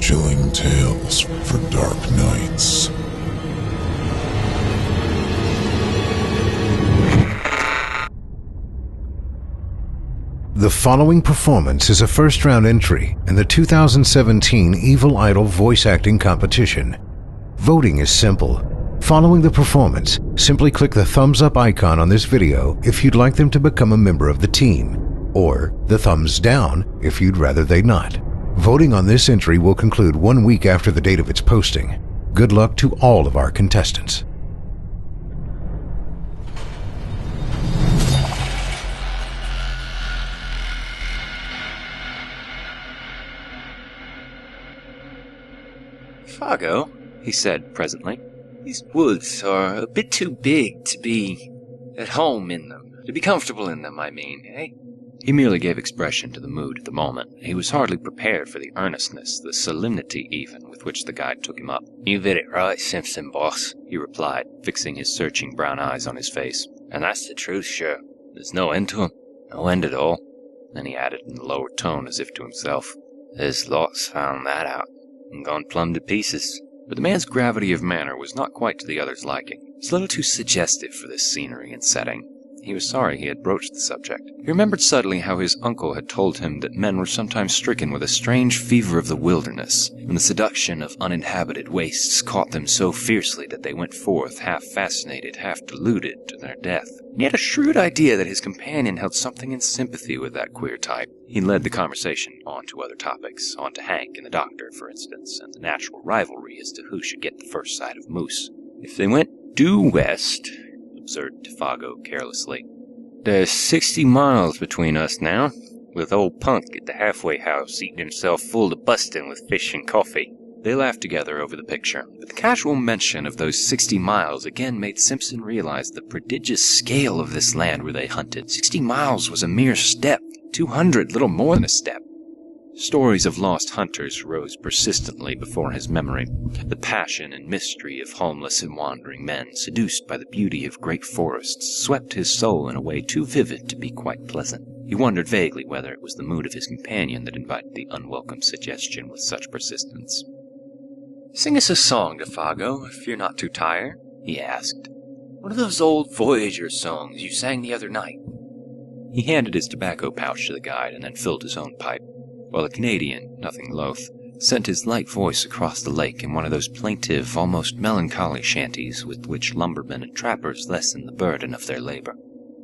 Chilling tales for dark nights. The following performance is a first-round entry in the 2017 Evil Idol voice acting competition. Voting is simple. Following the performance, simply click the thumbs up icon on this video if you'd like them to become a member of the team, or the thumbs down if you'd rather they not. Voting on this entry will conclude 1 week after the date of its posting. Good luck to all of our contestants. Fargo, he said presently, these woods are a bit too big to be at home in them. To be comfortable in them, I mean, eh? He merely gave expression to the mood at the moment. He was hardly prepared for the earnestness, the solemnity even, with which the guide took him up. "You did it right, Simpson, boss," he replied, fixing his searching brown eyes on his face. "And that's the truth, sure. There's no end to 'em. No end at all." Then he added in a lower tone as if to himself, "There's lots found that out, and gone plumb to pieces." But the man's gravity of manner was not quite to the other's liking. It was a little too suggestive for this scenery and setting. He was sorry he had broached the subject. He remembered suddenly how his uncle had told him that men were sometimes stricken with a strange fever of the wilderness, when the seduction of uninhabited wastes caught them so fiercely that they went forth half fascinated, half deluded, to their death. And he had a shrewd idea that his companion held something in sympathy with that queer type. He led the conversation on to other topics, on to Hank and the doctor, for instance, and the natural rivalry as to who should get the first sight of moose. "If they went due west," observed Defago carelessly, "there's 60 miles between us now, with old Punk at the halfway house eating himself full to busting with fish and coffee." They laughed together over the picture, but the casual mention of those 60 miles again made Simpson realize the prodigious scale of this land where they hunted. 60 miles was a mere step, 200 little more than a step. Stories of lost hunters rose persistently before his memory. The passion and mystery of homeless and wandering men, seduced by the beauty of great forests, swept his soul in a way too vivid to be quite pleasant. He wondered vaguely whether it was the mood of his companion that invited the unwelcome suggestion with such persistence. "Sing us a song, Defago, if you're not too tired," he asked. "One of those old Voyager songs you sang the other night." He handed his tobacco pouch to the guide and then filled his own pipe, while the Canadian, nothing loath, sent his light voice across the lake in one of those plaintive, almost melancholy shanties with which lumbermen and trappers lessen the burden of their labor.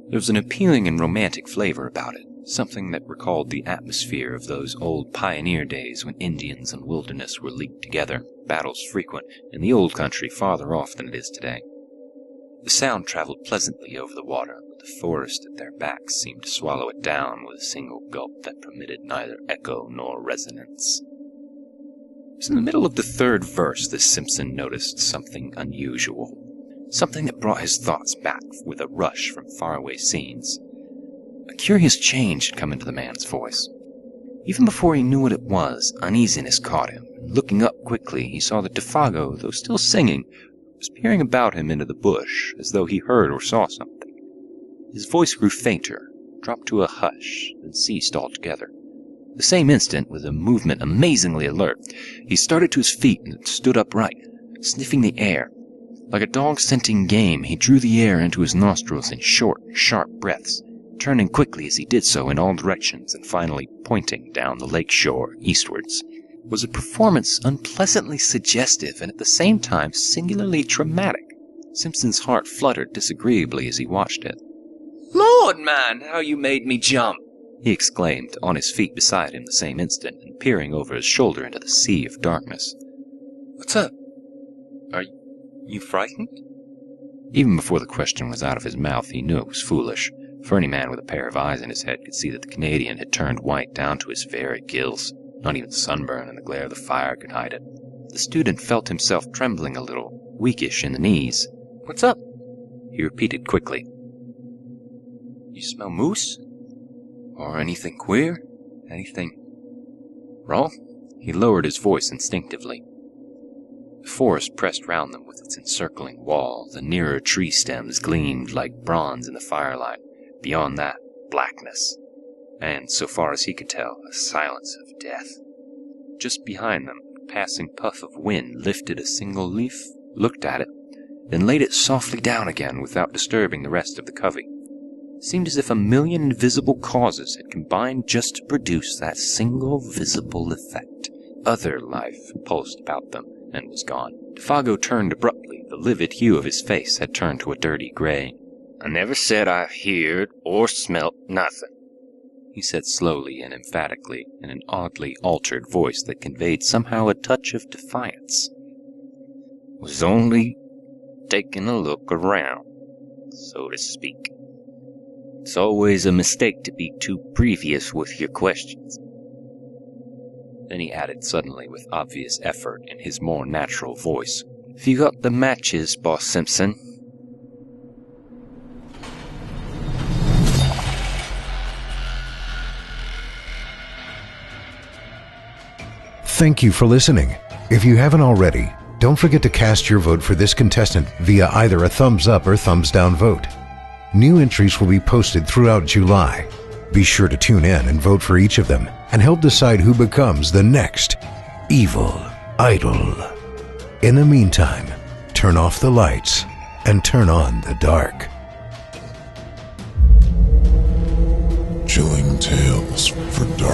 There was an appealing and romantic flavor about it, something that recalled the atmosphere of those old pioneer days when Indians and wilderness were leagued together, battles frequent, in the old country farther off than it is today. The sound traveled pleasantly over the water, but the forest at their backs seemed to swallow it down with a single gulp that permitted neither echo nor resonance. It was in the middle of the third verse that Simpson noticed something unusual, something that brought his thoughts back with a rush from faraway scenes. A curious change had come into the man's voice. Even before he knew what it was, uneasiness caught him. Looking up quickly, he saw that Defago, though still singing, was peering about him into the bush, as though he heard or saw something. His voice grew fainter, dropped to a hush, then ceased altogether. The same instant, with a movement amazingly alert, he started to his feet and stood upright, sniffing the air. Like a dog scenting game, he drew the air into his nostrils in short, sharp breaths, turning quickly as he did so in all directions and finally pointing down the lake shore eastwards. It was a performance unpleasantly suggestive and at the same time singularly traumatic. Simpson's heart fluttered disagreeably as he watched it. "Lord, man, how you made me jump!" he exclaimed, on his feet beside him the same instant and peering over his shoulder into the sea of darkness. "What's up? Are you frightened?" Even before the question was out of his mouth, he knew it was foolish, for any man with a pair of eyes in his head could see that the Canadian had turned white down to his very gills. Not even sunburn and the glare of the fire could hide it. The student felt himself trembling a little, weakish in the knees. "What's up?" he repeated quickly. "You smell moose? Or anything queer? Anything wrong?" He lowered his voice instinctively. The forest pressed round them with its encircling wall. The nearer tree stems gleamed like bronze in the firelight. Beyond that, blackness. And, so far as he could tell, a silence of death. Just behind them, passing puff of wind lifted a single leaf, looked at it, then laid it softly down again without disturbing the rest of the covey. It seemed as if a million invisible causes had combined just to produce that single visible effect. Other life pulsed about them and was gone. Defago turned abruptly. The livid hue of his face had turned to a dirty gray. "I never said I heard or smelt nothing," he said slowly and emphatically, in an oddly altered voice that conveyed somehow a touch of defiance. "Was only taking a look around, so to speak. It's always a mistake to be too previous with your questions." Then he added suddenly with obvious effort in his more natural voice, "Have you got the matches, Boss Simpson?" Thank you for listening. If you haven't already, don't forget to cast your vote for this contestant via either a thumbs up or thumbs down vote. New entries will be posted throughout July. Be sure to tune in and vote for each of them and help decide who becomes the next evil idol. In the meantime, turn off the lights and turn on the dark. Chilling tales for dark